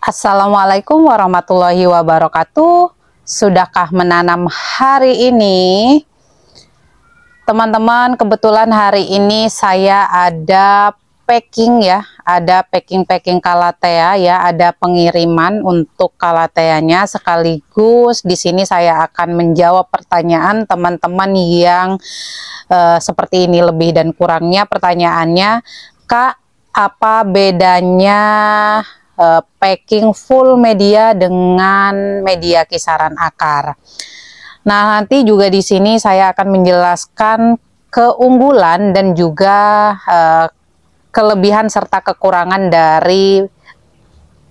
Assalamualaikum warahmatullahi wabarakatuh. Sudahkah menanam hari ini? Teman-teman, kebetulan hari ini saya ada packing ya, ada packing kalatea ya, ada pengiriman untuk kalateanya, sekaligus di sini saya akan menjawab pertanyaan teman-teman yang seperti ini lebih dan kurangnya. Pertanyaannya, Kak, apa bedanya packing full media dengan media kisaran akar? Nah, nanti juga di sini saya akan menjelaskan keunggulan dan juga kelebihan serta kekurangan dari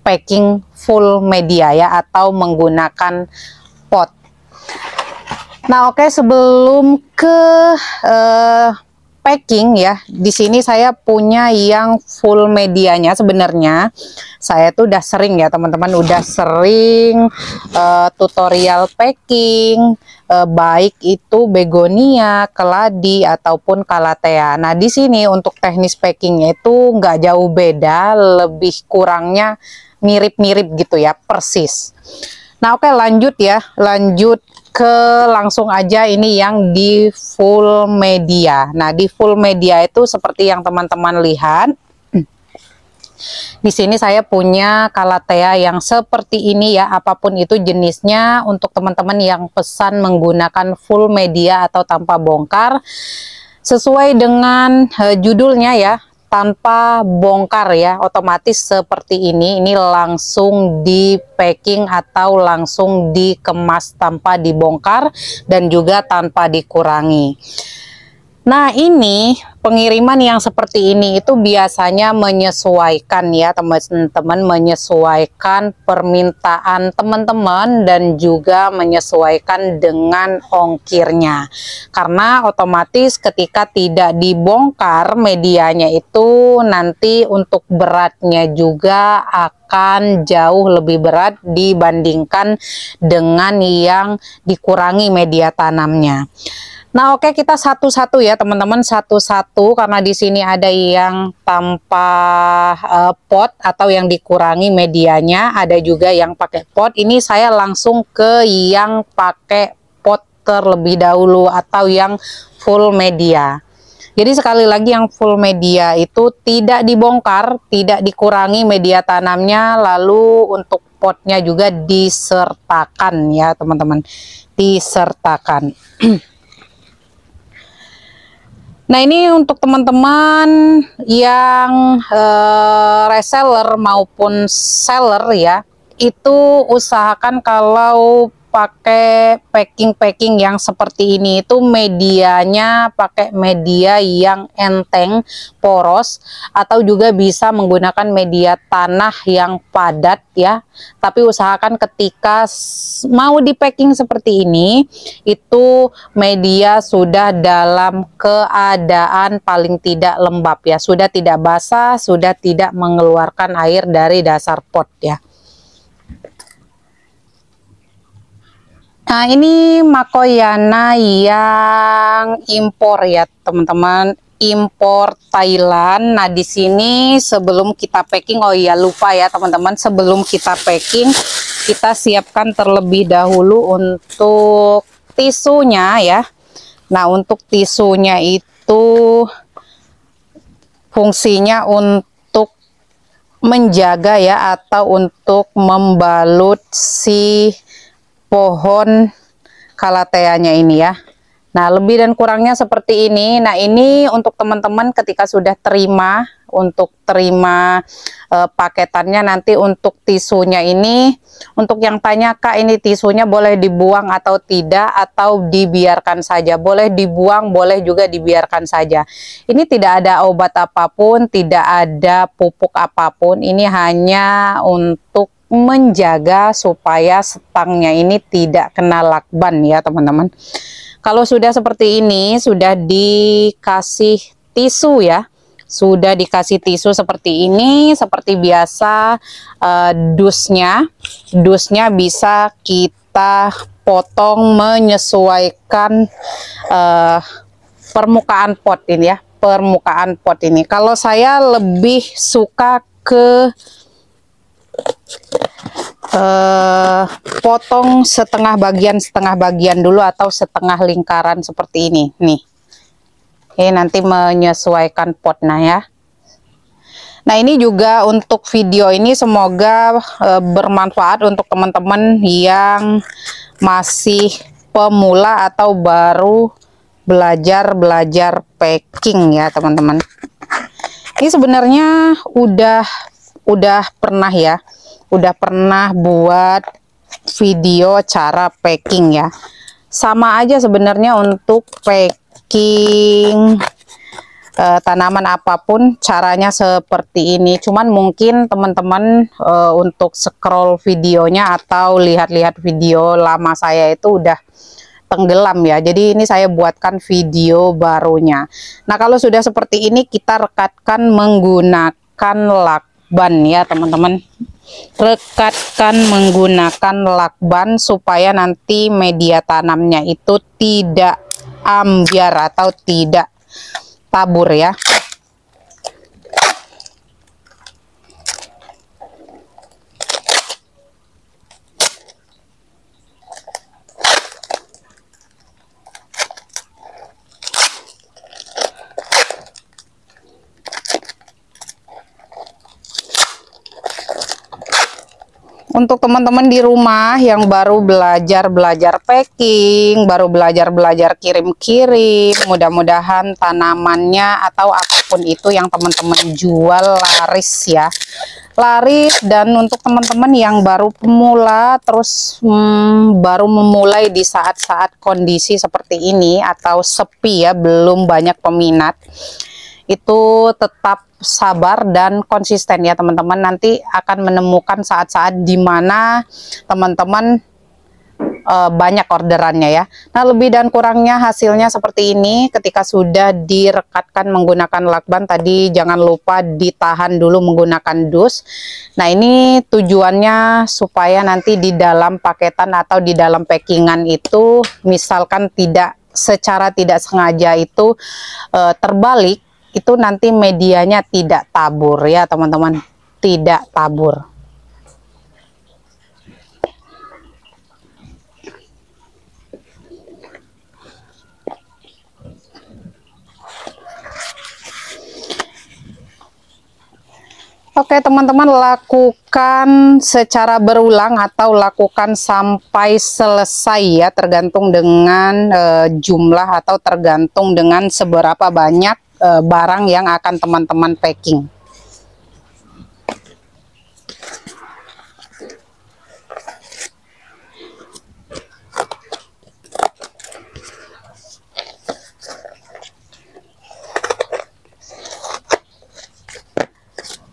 packing full media ya, atau menggunakan pot. Nah, oke, sebelum ke packing ya, di sini saya punya yang full medianya. Sebenarnya saya tuh udah sering ya teman-teman, udah sering tutorial packing, baik itu begonia, keladi ataupun kalatea. Nah, di sini untuk teknis packingnya itu nggak jauh beda, lebih kurangnya mirip-mirip gitu ya, persis. Nah, oke, lanjut ya, lanjut ke langsung aja ini yang di full media. Nah, di full media itu seperti yang teman-teman lihat. Di sini saya punya kalatea yang seperti ini ya, apapun itu jenisnya. Untuk teman-teman yang pesan menggunakan full media atau tanpa bongkar, sesuai dengan judulnya ya, tanpa bongkar ya, otomatis seperti ini langsung di packing atau langsung dikemas tanpa dibongkar dan juga tanpa dikurangi. Nah, ini pengiriman yang seperti ini itu biasanya menyesuaikan ya teman-teman, menyesuaikan permintaan teman-teman dan juga menyesuaikan dengan ongkirnya. Karena otomatis ketika tidak dibongkar medianya itu nanti untuk beratnya juga akan jauh lebih berat dibandingkan dengan yang dikurangi media tanamnya. Nah, oke, kita satu-satu ya teman-teman, satu-satu, karena di sini ada yang tanpa pot atau yang dikurangi medianya, ada juga yang pakai pot. Ini saya langsung ke yang pakai pot terlebih dahulu atau yang full media. Jadi sekali lagi, yang full media itu tidak dibongkar, tidak dikurangi media tanamnya, lalu untuk potnya juga disertakan ya teman-teman, disertakan. Nah, ini untuk teman-teman yang reseller maupun seller ya, itu usahakan kalau pakai packing yang seperti ini itu medianya pakai media yang enteng, poros, atau juga bisa menggunakan media tanah yang padat ya. Tapi usahakan ketika mau di packing seperti ini, itu media sudah dalam keadaan paling tidak lembab ya, sudah tidak basah, sudah tidak mengeluarkan air dari dasar pot ya. Nah, ini Makoyana yang impor ya teman-teman, impor Thailand. Nah, di sini sebelum kita packing, oh iya lupa ya teman-teman, sebelum kita packing kita siapkan terlebih dahulu untuk tisunya ya. Nah, untuk tisunya itu fungsinya untuk menjaga ya, atau untuk membalut si pohon kalateanya ini ya. Nah, lebih dan kurangnya seperti ini. Nah, ini untuk teman-teman ketika sudah terima, untuk terima paketannya, nanti untuk tisunya ini, untuk yang tanya, Kak, ini tisunya boleh dibuang atau tidak, atau dibiarkan saja? Boleh dibuang, boleh juga dibiarkan saja. Ini tidak ada obat apapun, tidak ada pupuk apapun. Ini hanya untuk menjaga supaya stangnya ini tidak kena lakban ya teman-teman. Kalau sudah seperti ini, sudah dikasih tisu ya, sudah dikasih tisu seperti ini, seperti biasa, dusnya bisa kita potong menyesuaikan permukaan pot ini ya, permukaan pot ini. Kalau saya lebih suka ke potong setengah bagian dulu atau setengah lingkaran seperti ini nih. Ini nanti menyesuaikan potnya ya. Nah, ini juga untuk video ini semoga bermanfaat untuk teman-teman yang masih pemula atau baru belajar packing ya teman-teman. Ini sebenarnya udah pernah ya, udah pernah buat video cara packing ya. Sama aja sebenarnya untuk packing tanaman apapun caranya seperti ini, cuman mungkin teman-teman untuk scroll videonya atau lihat-lihat video lama saya itu udah tenggelam ya, jadi ini saya buatkan video barunya. Nah, kalau sudah seperti ini kita rekatkan menggunakan lakban ya teman-teman, rekatkan menggunakan lakban supaya nanti media tanamnya itu tidak ambiar atau tidak tabur ya. Untuk teman-teman di rumah yang baru belajar packing, baru belajar kirim-kirim, mudah-mudahan tanamannya atau apapun itu yang teman-teman jual laris ya, laris. Dan untuk teman-teman yang baru pemula terus baru memulai di saat-saat kondisi seperti ini atau sepi ya, belum banyak peminat, itu tetap sabar dan konsisten ya teman-teman. Nanti akan menemukan saat-saat dimana teman-teman banyak orderannya ya. Nah, lebih dan kurangnya hasilnya seperti ini. Ketika sudah direkatkan menggunakan lakban tadi, jangan lupa ditahan dulu menggunakan dus. Nah, ini tujuannya supaya nanti di dalam paketan atau di dalam packingan itu misalkan secara tidak sengaja itu terbalik, itu nanti medianya tidak tabur ya teman-teman, tidak tabur. Oke teman-teman, lakukan secara berulang atau lakukan sampai selesai ya, tergantung dengan jumlah atau tergantung dengan seberapa banyak barang yang akan teman-teman packing.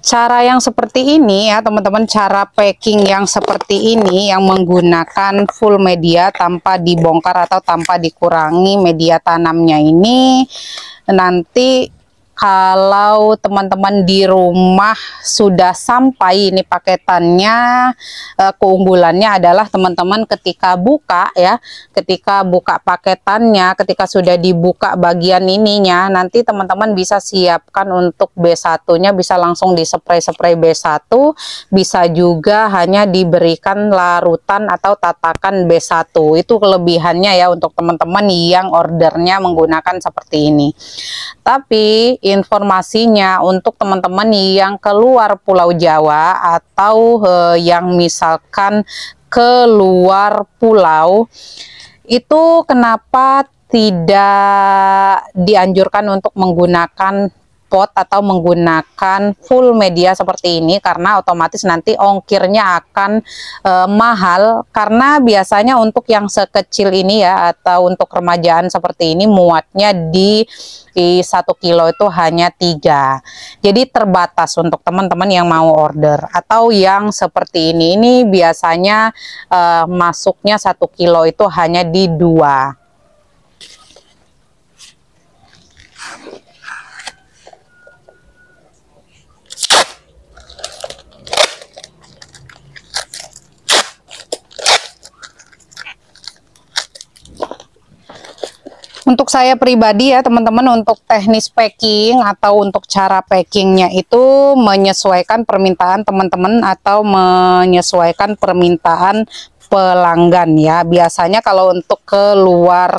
Cara yang seperti ini ya teman-teman, cara packing yang seperti ini yang menggunakan full media tanpa dibongkar atau tanpa dikurangi media tanamnya ini, nanti kalau teman-teman di rumah sudah sampai ini paketannya, keunggulannya adalah teman-teman ketika buka ya, ketika buka paketannya, ketika sudah dibuka bagian ininya, nanti teman-teman bisa siapkan untuk B1-nya, bisa langsung dispray B1, bisa juga hanya diberikan larutan atau tatakan B1. Itu kelebihannya ya untuk teman-teman yang ordernya menggunakan seperti ini. Tapi informasinya untuk teman-teman yang keluar Pulau Jawa atau yang misalkan keluar pulau, itu kenapa tidak dianjurkan untuk menggunakan pot atau menggunakan full media seperti ini, karena otomatis nanti ongkirnya akan mahal, karena biasanya untuk yang sekecil ini ya atau untuk remajaan seperti ini muatnya di 1 kilo itu hanya 3, jadi terbatas untuk teman-teman yang mau order. Atau yang seperti ini biasanya masuknya 1 kilo itu hanya di 2. Untuk saya pribadi ya teman-teman, untuk teknis packing atau untuk cara packingnya itu menyesuaikan permintaan teman-teman atau menyesuaikan permintaan pelanggan ya. Biasanya kalau untuk ke luar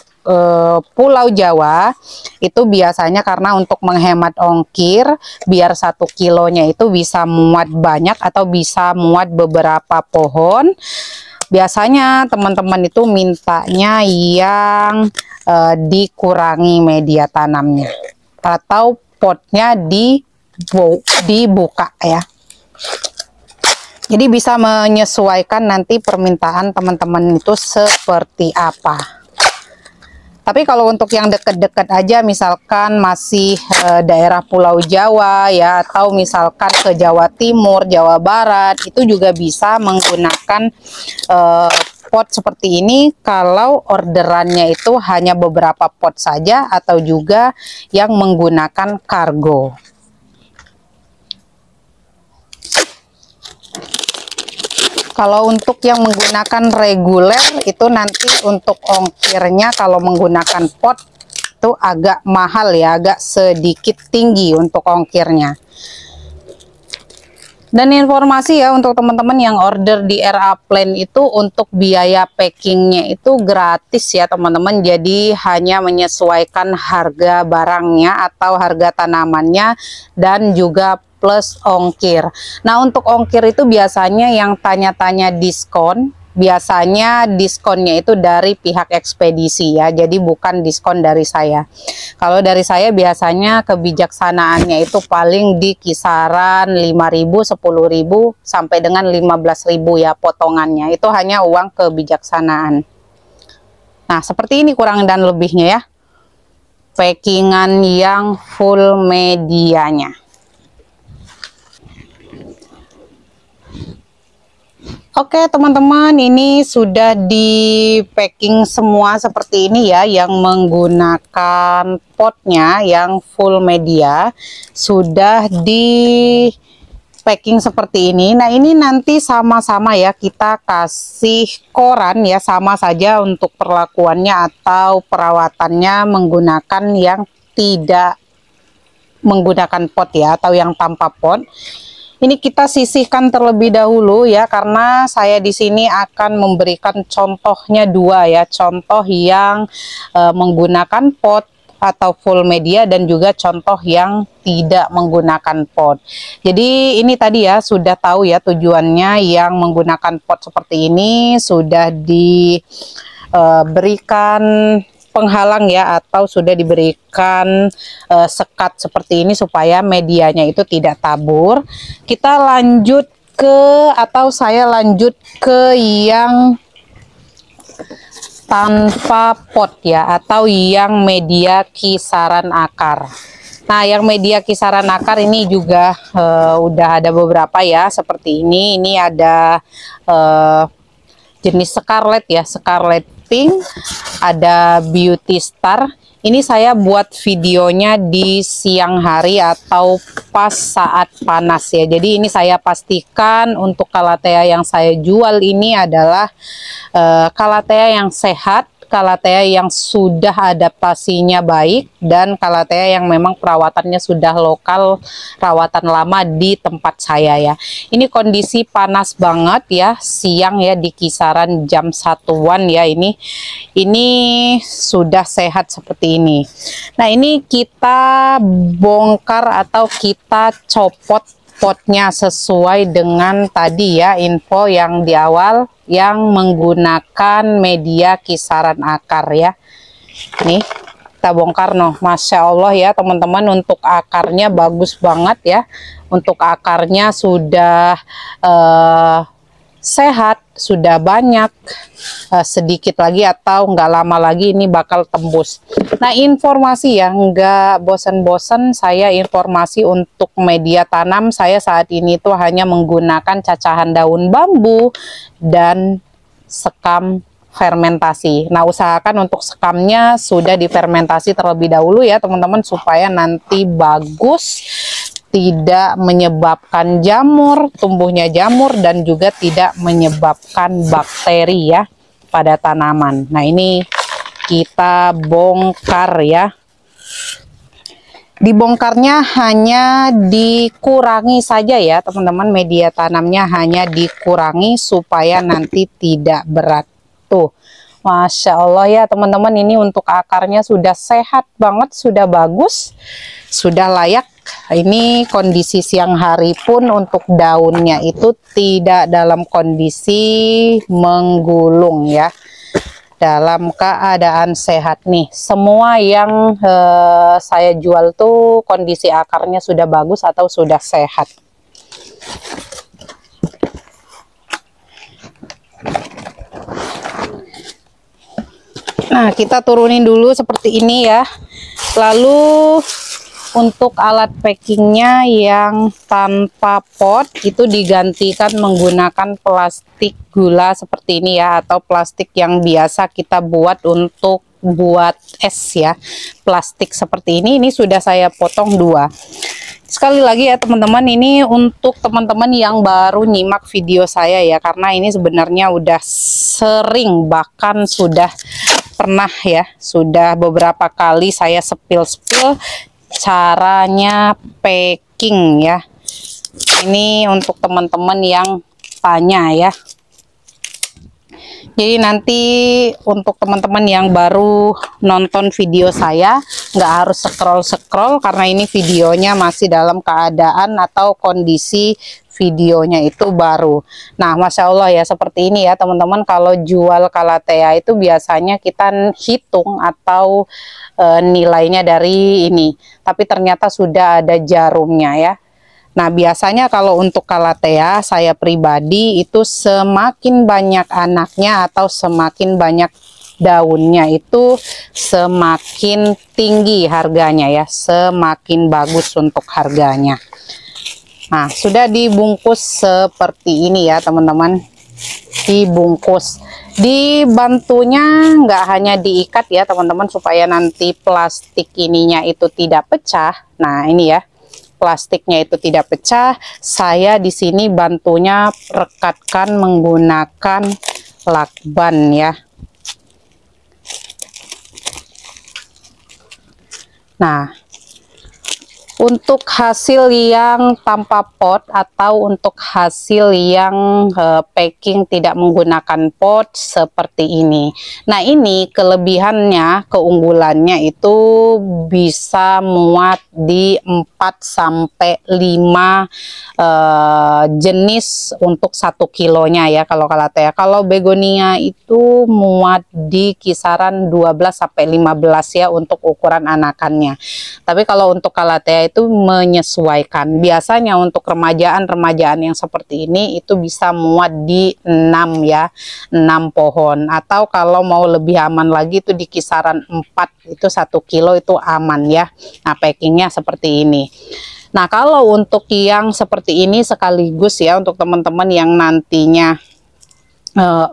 Pulau Jawa itu biasanya karena untuk menghemat ongkir, biar 1 kilonya itu bisa muat banyak atau bisa muat beberapa pohon. Biasanya teman-teman itu mintanya yang dikurangi media tanamnya atau potnya dibuka ya. Jadi bisa menyesuaikan nanti permintaan teman-teman itu seperti apa. Tapi kalau untuk yang deket-deket aja, misalkan masih daerah Pulau Jawa ya, atau misalkan ke Jawa Timur, Jawa Barat, itu juga bisa menggunakan pot seperti ini kalau orderannya itu hanya beberapa pot saja atau juga yang menggunakan kargo. Kalau untuk yang menggunakan reguler itu nanti untuk ongkirnya kalau menggunakan pot itu agak mahal ya, agak sedikit tinggi untuk ongkirnya. Dan informasi ya untuk teman-teman yang order di RA Plan itu untuk biaya packingnya itu gratis ya teman-teman. Jadi hanya menyesuaikan harga barangnya atau harga tanamannya dan juga plus ongkir. Nah untuk ongkir itu biasanya yang tanya-tanya diskon, biasanya diskonnya itu dari pihak ekspedisi ya, jadi bukan diskon dari saya. Kalau dari saya biasanya kebijaksanaannya itu paling di kisaran 5.000, 10.000 sampai dengan 15.000 ya potongannya, itu hanya uang kebijaksanaan. Nah seperti ini kurang dan lebihnya ya packingan yang full medianya. Oke teman-teman, ini sudah di packing semua seperti ini ya, yang menggunakan potnya yang full media sudah di packing seperti ini. Nah ini nanti sama-sama ya kita kasih koran ya, sama saja untuk perlakuannya atau perawatannya menggunakan yang tidak menggunakan pot ya, atau yang tanpa pot. Ini kita sisihkan terlebih dahulu ya, karena saya di sini akan memberikan contohnya dua ya, contoh yang menggunakan pot atau full media dan juga contoh yang tidak menggunakan pot. Jadi ini tadi ya sudah tahu ya tujuannya, yang menggunakan pot seperti ini sudah diberikan penghalang ya, atau sudah diberikan sekat seperti ini supaya medianya itu tidak tabur. Kita lanjut ke, atau saya lanjut ke yang tanpa pot ya, atau yang media kisaran akar. Nah yang media kisaran akar ini juga udah ada beberapa ya seperti ini. Ini ada jenis Scarlet ya, Scarlet Pink, ada Beauty Star. Ini saya buat videonya di siang hari atau pas saat panas ya. Jadi ini saya pastikan untuk Calathea yang saya jual ini adalah Calathea yang sehat, Calathea yang sudah adaptasinya baik, dan Calathea yang memang perawatannya sudah lokal, rawatan lama di tempat saya ya. Ini kondisi panas banget ya, siang ya, di kisaran jam 1-an ya. Ini sudah sehat seperti ini. Nah ini kita bongkar atau kita copot potnya sesuai dengan tadi ya info yang di awal, yang menggunakan media kisaran akar ya. Nih kita bongkar, noh, Masya Allah ya teman-teman, untuk akarnya bagus banget ya, untuk akarnya sudah sehat, sudah banyak, sedikit lagi atau nggak lama lagi ini bakal tembus. Nah informasi ya, nggak bosan-bosan saya informasi untuk media tanam. Saya saat ini tuh hanya menggunakan cacahan daun bambu dan sekam fermentasi. Nah usahakan untuk sekamnya sudah difermentasi terlebih dahulu ya teman-teman, supaya nanti bagus, tidak menyebabkan jamur, tumbuhnya jamur, dan juga tidak menyebabkan bakteri ya pada tanaman. Nah ini kita bongkar ya. Dibongkarnya hanya dikurangi saja ya teman-teman, media tanamnya hanya dikurangi supaya nanti tidak berat. Tuh, Masya Allah ya teman-teman, ini untuk akarnya sudah sehat banget, sudah bagus, sudah layak. Ini kondisi siang hari pun untuk daunnya itu tidak dalam kondisi menggulung ya, dalam keadaan sehat nih. Semua yang saya jual tuh kondisi akarnya sudah bagus atau sudah sehat. Nah, kita turunin dulu seperti ini ya. Lalu untuk alat packingnya yang tanpa pot itu digantikan menggunakan plastik gula seperti ini ya, atau plastik yang biasa kita buat untuk buat es ya. Plastik seperti ini sudah saya potong 2. Sekali lagi ya teman-teman, ini untuk teman-teman yang baru nyimak video saya ya, karena ini sebenarnya udah sering, bahkan sudah pernah ya, sudah beberapa kali saya spill caranya packing ya. Ini untuk teman-teman yang tanya ya. Jadi nanti untuk teman-teman yang baru nonton video saya, nggak harus scroll karena ini videonya masih dalam keadaan atau kondisi videonya itu baru. Nah, Masya Allah ya, seperti ini ya teman-teman. Kalau jual Calathea itu biasanya kita hitung atau nilainya dari ini, tapi ternyata sudah ada jarumnya ya. Nah, biasanya kalau untuk Calathea saya pribadi itu semakin banyak anaknya atau semakin banyak daunnya itu semakin tinggi harganya ya, semakin bagus untuk harganya. Nah, sudah dibungkus seperti ini ya teman-teman, dibungkus. Dibantunya nggak hanya diikat ya teman-teman, supaya nanti plastik ininya itu tidak pecah. Nah, ini ya, plastiknya itu tidak pecah. Saya di sini bantunya rekatkan menggunakan lakban ya. Nah, untuk hasil yang tanpa pot atau untuk hasil yang packing tidak menggunakan pot seperti ini. Nah, ini kelebihannya, keunggulannya itu bisa muat di 4 sampai 5 jenis untuk 1 kilonya ya kalau Calathea. Kalau begonia itu muat di kisaran 12 sampai 15 ya untuk ukuran anakannya. Tapi kalau untuk Calathea itu menyesuaikan. Biasanya untuk remajaan yang seperti ini itu bisa muat di 6 ya, 6 pohon. Atau kalau mau lebih aman lagi itu di kisaran 4, itu 1 kilo itu aman ya. Nah, packingnya seperti ini. Nah, kalau untuk yang seperti ini sekaligus ya, untuk teman-teman yang nantinya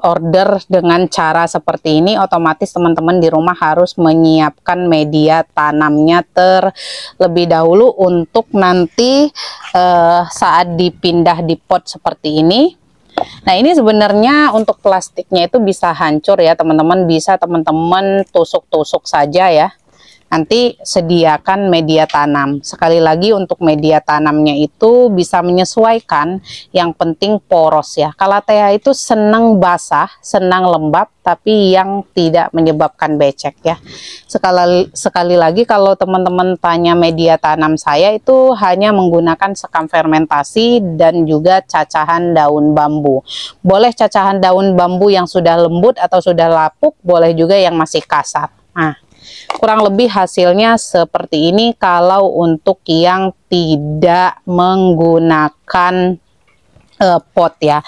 order dengan cara seperti ini, otomatis teman-teman di rumah harus menyiapkan media tanamnya terlebih dahulu untuk nanti saat dipindah di pot seperti ini. Nah, ini sebenarnya untuk plastiknya itu bisa hancur ya teman-teman, bisa teman-teman tusuk-tusuk saja ya. Nanti sediakan media tanam. Sekali lagi untuk media tanamnya itu bisa menyesuaikan, yang penting poros ya. Calathea itu senang basah, senang lembab, tapi yang tidak menyebabkan becek ya. Sekali lagi kalau teman-teman tanya media tanam saya itu hanya menggunakan sekam fermentasi dan juga cacahan daun bambu. Boleh cacahan daun bambu yang sudah lembut atau sudah lapuk, boleh juga yang masih kasar. Nah, kurang lebih hasilnya seperti ini kalau untuk yang tidak menggunakan pot ya.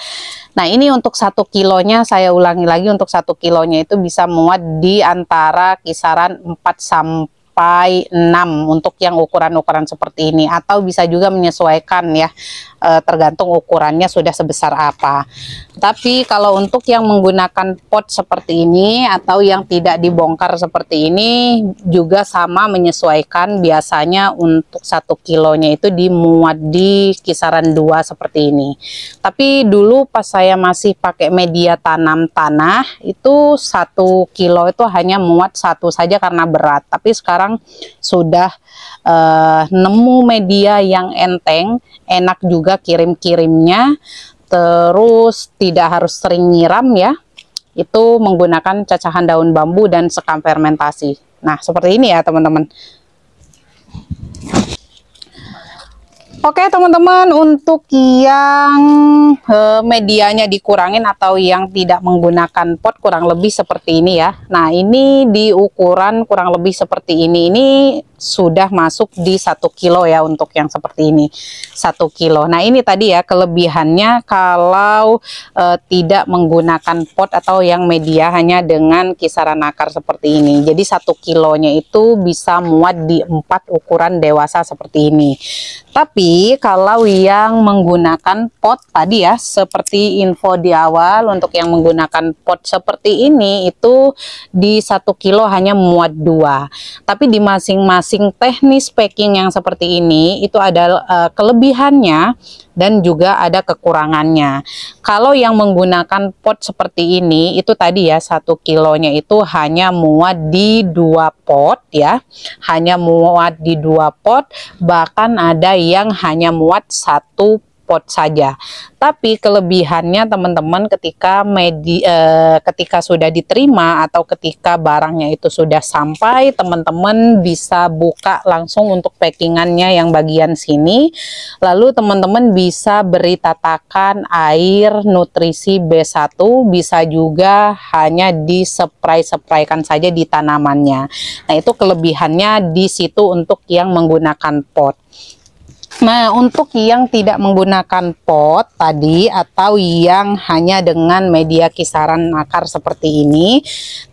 Nah, ini untuk 1 kilonya, saya ulangi lagi, untuk 1 kilonya itu bisa muat di antara kisaran 4 sampai sampai 6 untuk yang ukuran-ukuran seperti ini, atau bisa juga menyesuaikan ya, tergantung ukurannya sudah sebesar apa. Tapi kalau untuk yang menggunakan pot seperti ini atau yang tidak dibongkar seperti ini juga sama menyesuaikan. Biasanya untuk 1 kilonya itu dimuat di kisaran 2 seperti ini. Tapi dulu pas saya masih pakai media tanam tanah itu 1 kilo itu hanya muat 1 saja karena berat. Tapi sekarang sudah nemu media yang enteng, enak juga kirim-kirimnya, terus tidak harus sering nyiram ya. Itu menggunakan cacahan daun bambu dan sekam fermentasi. Nah, seperti ini ya teman-teman. Oke teman-teman, untuk yang medianya dikurangin atau yang tidak menggunakan pot kurang lebih seperti ini ya. Nah, ini di ukuran kurang lebih seperti ini. Ini sudah masuk di 1 kilo ya untuk yang seperti ini, 1 kilo. Nah, ini tadi ya kelebihannya kalau tidak menggunakan pot atau yang media hanya dengan kisaran akar seperti ini. Jadi 1 kilonya itu bisa muat di 4 ukuran dewasa seperti ini. Tapi kalau yang menggunakan pot tadi ya, seperti info di awal, untuk yang menggunakan pot seperti ini itu di 1 kilo hanya muat 2. Tapi di masing-masing teknis packing yang seperti ini itu ada kelebihannya dan juga ada kekurangannya. Kalau yang menggunakan pot seperti ini itu tadi ya, 1 kilonya itu hanya muat di 2 pot ya, hanya muat di 2 pot, bahkan ada yang hanya muat 1 pot saja. Tapi kelebihannya teman-teman, ketika sudah diterima atau ketika barangnya itu sudah sampai, teman-teman bisa buka langsung untuk packingannya yang bagian sini. Lalu teman-teman bisa beri tatakan air nutrisi B1, bisa juga hanya di-spray-spraykan saja di tanamannya. Nah, itu kelebihannya di situ untuk yang menggunakan pot. Nah, untuk yang tidak menggunakan pot tadi atau yang hanya dengan media kisaran akar seperti ini,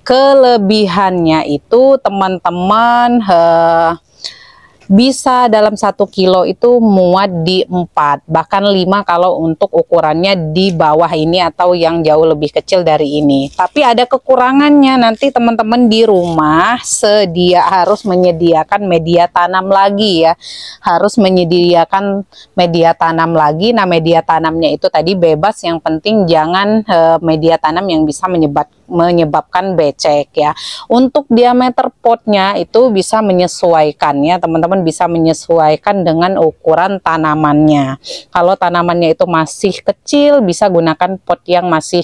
kelebihannya itu teman-teman bisa dalam 1 kilo itu muat di 4 bahkan 5 kalau untuk ukurannya di bawah ini atau yang jauh lebih kecil dari ini. Tapi ada kekurangannya, nanti teman-teman di rumah harus menyediakan media tanam lagi ya, harus menyediakan media tanam lagi. Nah, media tanamnya itu tadi bebas, yang penting jangan media tanam yang bisa menyebabkan becek ya. Untuk diameter potnya itu bisa menyesuaikan ya teman-teman, bisa menyesuaikan dengan ukuran tanamannya. Kalau tanamannya itu masih kecil bisa gunakan pot yang masih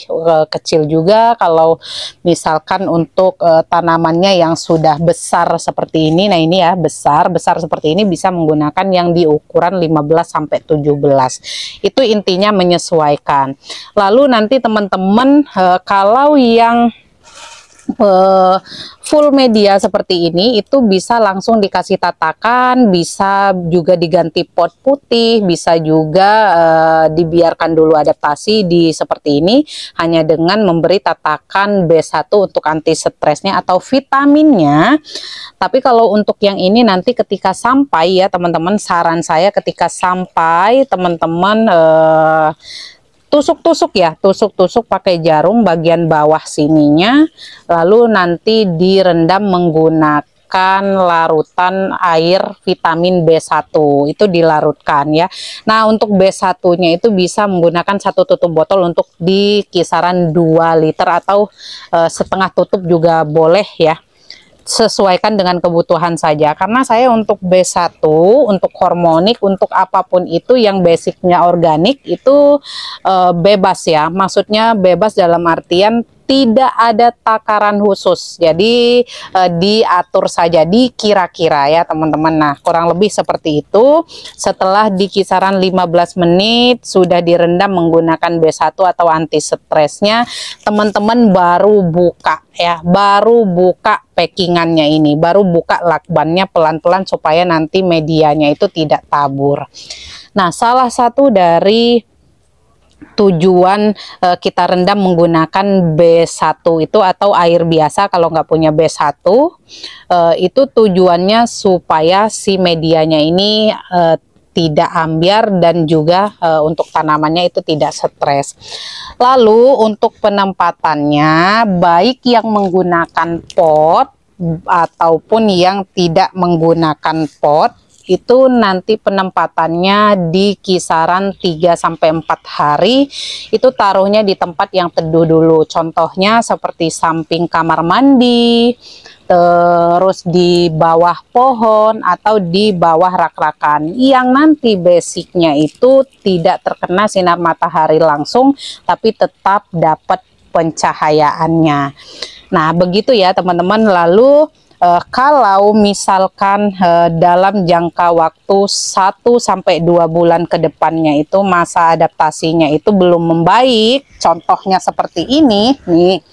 kecil juga. Kalau misalkan untuk tanamannya yang sudah besar seperti ini, nah ini ya besar seperti ini, bisa menggunakan yang di ukuran 15 sampai 17. Itu intinya menyesuaikan. Lalu nanti teman-teman kalau yang full media seperti ini itu bisa langsung dikasih tatakan, bisa juga diganti pot putih, bisa juga dibiarkan dulu adaptasi di seperti ini hanya dengan memberi tatakan B1 untuk anti stresnya atau vitaminnya. Tapi kalau untuk yang ini nanti ketika sampai ya teman-teman, saran saya ketika sampai teman-teman tusuk-tusuk ya, tusuk-tusuk pakai jarum bagian bawah sininya, lalu nanti direndam menggunakan larutan air vitamin B1, itu dilarutkan ya. Nah, untuk B1 nya itu bisa menggunakan 1 tutup botol untuk di kisaran 2 liter atau setengah tutup juga boleh ya, sesuaikan dengan kebutuhan saja. Karena saya untuk B1, untuk hormonik, untuk apapun itu yang basicnya organik itu bebas ya, maksudnya bebas dalam artian tidak ada takaran khusus, jadi diatur saja, dikira-kira ya teman-teman. Nah, kurang lebih seperti itu. Setelah di kisaran 15 menit sudah direndam menggunakan B1 atau anti stresnya, teman-teman baru buka ya, baru buka packingannya ini, baru buka lakbannya pelan-pelan supaya nanti medianya itu tidak tabur. Nah, salah satu dari tujuan kita rendam menggunakan B1 itu atau air biasa. Kalau nggak punya B1 itu tujuannya supaya si medianya ini tidak ambiar dan juga untuk tanamannya itu tidak stres. Lalu untuk penempatannya, baik yang menggunakan pot ataupun yang tidak menggunakan pot, itu nanti penempatannya di kisaran 3-4 hari. Itu taruhnya di tempat yang teduh dulu, contohnya seperti samping kamar mandi, terus di bawah pohon atau di bawah rak-rakan yang nanti basicnya itu tidak terkena sinar matahari langsung tapi tetap dapat pencahayaannya. Nah begitu ya teman-teman. Lalu kalau misalkan dalam jangka waktu 1-2 bulan ke depannya itu masa adaptasinya itu belum membaik, contohnya seperti ini nih.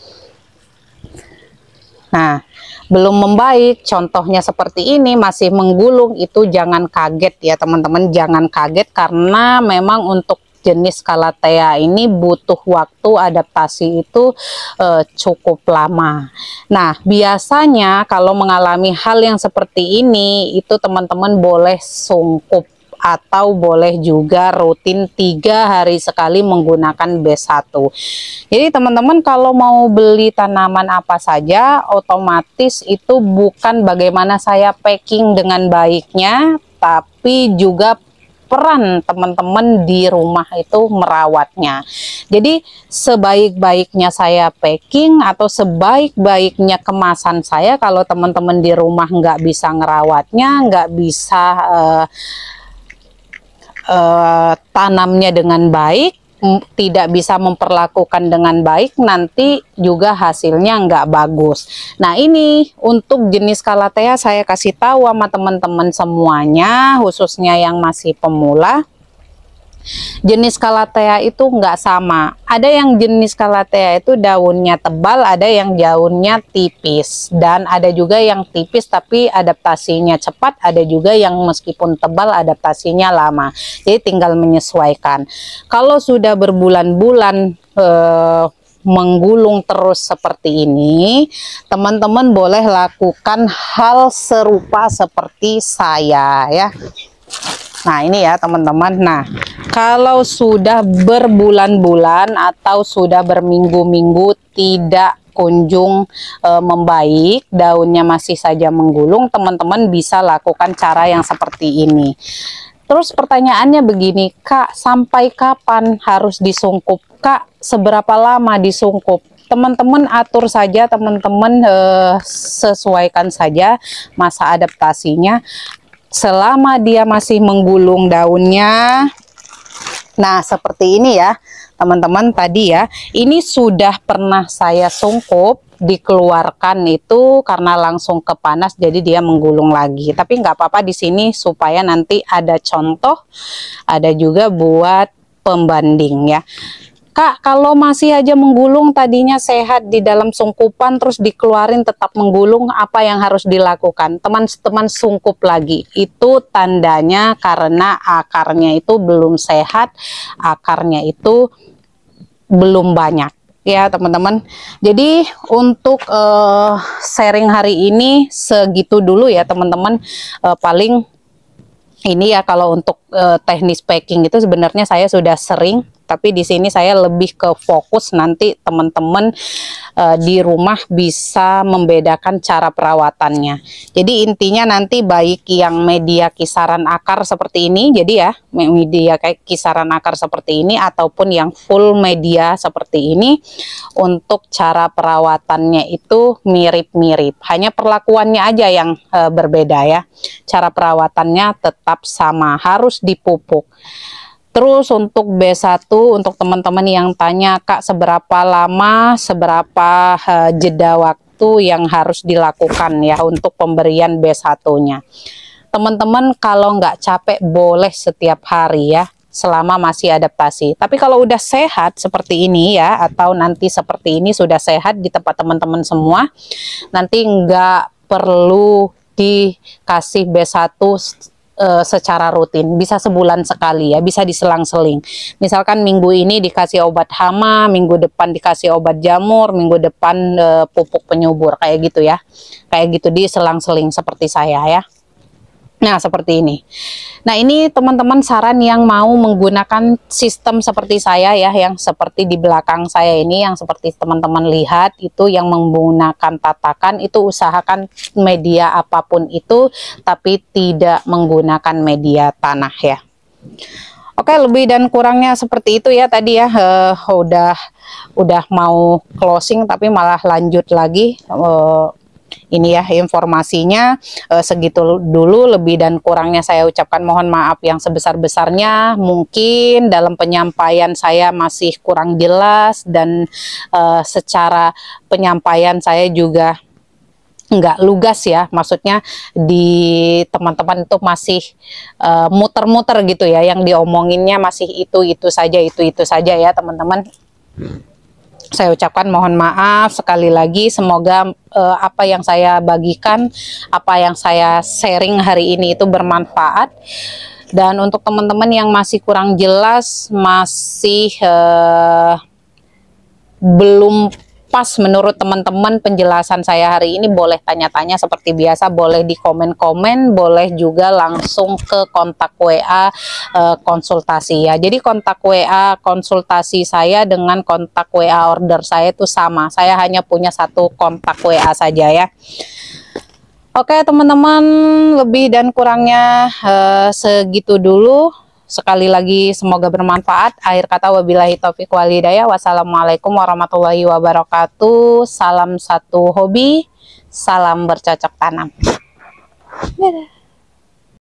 Nah, belum membaik, contohnya seperti ini, masih menggulung, itu jangan kaget ya teman-teman, jangan kaget karena memang untuk jenis Calathea ini butuh waktu adaptasi itu cukup lama. Nah biasanya kalau mengalami hal yang seperti ini itu teman-teman boleh sungkup atau boleh juga rutin 3 hari sekali menggunakan B1. Jadi teman-teman kalau mau beli tanaman apa saja otomatis itu bukan bagaimana saya packing dengan baiknya, tapi juga peran teman-teman di rumah itu merawatnya. Jadi sebaik-baiknya saya packing atau sebaik-baiknya kemasan saya, kalau teman-teman di rumah nggak bisa ngerawatnya, nggak bisa tanamnya dengan baik, tidak bisa memperlakukan dengan baik, nanti juga hasilnya nggak bagus. Nah ini untuk jenis Calathea saya kasih tahu sama teman-teman semuanya, khususnya yang masih pemula. Jenis Calathea itu nggak sama. Ada yang jenis Calathea itu daunnya tebal, ada yang daunnya tipis, dan ada juga yang tipis tapi adaptasinya cepat, ada juga yang meskipun tebal adaptasinya lama. Jadi tinggal menyesuaikan. Kalau sudah berbulan-bulan menggulung terus seperti ini, teman-teman boleh lakukan hal serupa seperti saya ya. Nah ini ya teman-teman. Nah kalau sudah berbulan-bulan atau sudah berminggu-minggu tidak kunjung membaik, daunnya masih saja menggulung, teman-teman bisa lakukan cara yang seperti ini. Terus pertanyaannya begini, Kak, sampai kapan harus disungkup? Kak, seberapa lama disungkup? Teman-teman atur saja, teman-teman sesuaikan saja masa adaptasinya. Selama dia masih menggulung daunnya, nah seperti ini ya teman-teman tadi ya, ini sudah pernah saya sungkup, dikeluarkan itu karena langsung ke panas jadi dia menggulung lagi. Tapi nggak apa-apa di sini supaya nanti ada contoh, ada juga buat pembanding ya. Kak, kalau masih aja menggulung, tadinya sehat di dalam sungkupan terus dikeluarin tetap menggulung, apa yang harus dilakukan? Teman-teman sungkup lagi, itu tandanya karena akarnya itu belum sehat, akarnya itu belum banyak ya teman-teman. Jadi untuk sharing hari ini segitu dulu ya teman-teman. Paling ini ya kalau untuk teknis packing itu sebenarnya saya sudah sering, tapi di sini saya lebih ke fokus nanti teman-teman di rumah bisa membedakan cara perawatannya. Jadi intinya nanti baik yang media kisaran akar seperti ini, jadi ya media kayak kisaran akar seperti ini ataupun yang full media seperti ini, untuk cara perawatannya itu mirip-mirip, hanya perlakuannya aja yang berbeda ya. Cara perawatannya tetap sama, harus dipupuk. Terus untuk B1, untuk teman-teman yang tanya, Kak, seberapa lama, seberapa jeda waktu yang harus dilakukan ya untuk pemberian B1-nya. Teman-teman kalau nggak capek boleh setiap hari ya, selama masih adaptasi. Tapi kalau udah sehat seperti ini ya, atau nanti seperti ini sudah sehat di tempat teman-teman semua, nanti nggak perlu dikasih B1 secara rutin, bisa sebulan sekali ya, bisa diselang-seling. Misalkan minggu ini dikasih obat hama, minggu depan dikasih obat jamur, minggu depan pupuk penyubur, kayak gitu ya. Kayak gitu diselang-seling seperti saya ya. Nah, seperti ini. Nah, ini teman-teman saran yang mau menggunakan sistem seperti saya ya, yang seperti di belakang saya ini, yang seperti teman-teman lihat itu yang menggunakan tatakan, itu usahakan media apapun itu, tapi tidak menggunakan media tanah ya. Oke, lebih dan kurangnya seperti itu ya tadi ya. Udah mau closing tapi malah lanjut lagi. Ini ya informasinya, segitu dulu, lebih dan kurangnya saya ucapkan mohon maaf yang sebesar-besarnya. Mungkin dalam penyampaian saya masih kurang jelas, dan secara penyampaian saya juga nggak lugas ya, maksudnya di teman-teman itu masih muter-muter gitu ya, yang diomonginnya masih itu saja ya teman-teman. Saya ucapkan mohon maaf sekali lagi. Semoga apa yang saya bagikan, apa yang saya sharing hari ini itu bermanfaat. Dan untuk teman-teman yang masih kurang jelas, masih belum pas menurut teman-teman penjelasan saya hari ini, boleh tanya-tanya seperti biasa, boleh di komen-komen, boleh juga langsung ke kontak WA konsultasi ya. Jadi kontak WA konsultasi saya dengan kontak WA order saya itu sama. Saya hanya punya satu kontak WA saja ya. Oke teman-teman, lebih dan kurangnya segitu dulu. Sekali lagi semoga bermanfaat. Akhir kata wabillahi taufiq wal hidayah. Wassalamualaikum warahmatullahi wabarakatuh. Salam satu hobi, salam bercocok tanam. Dadah.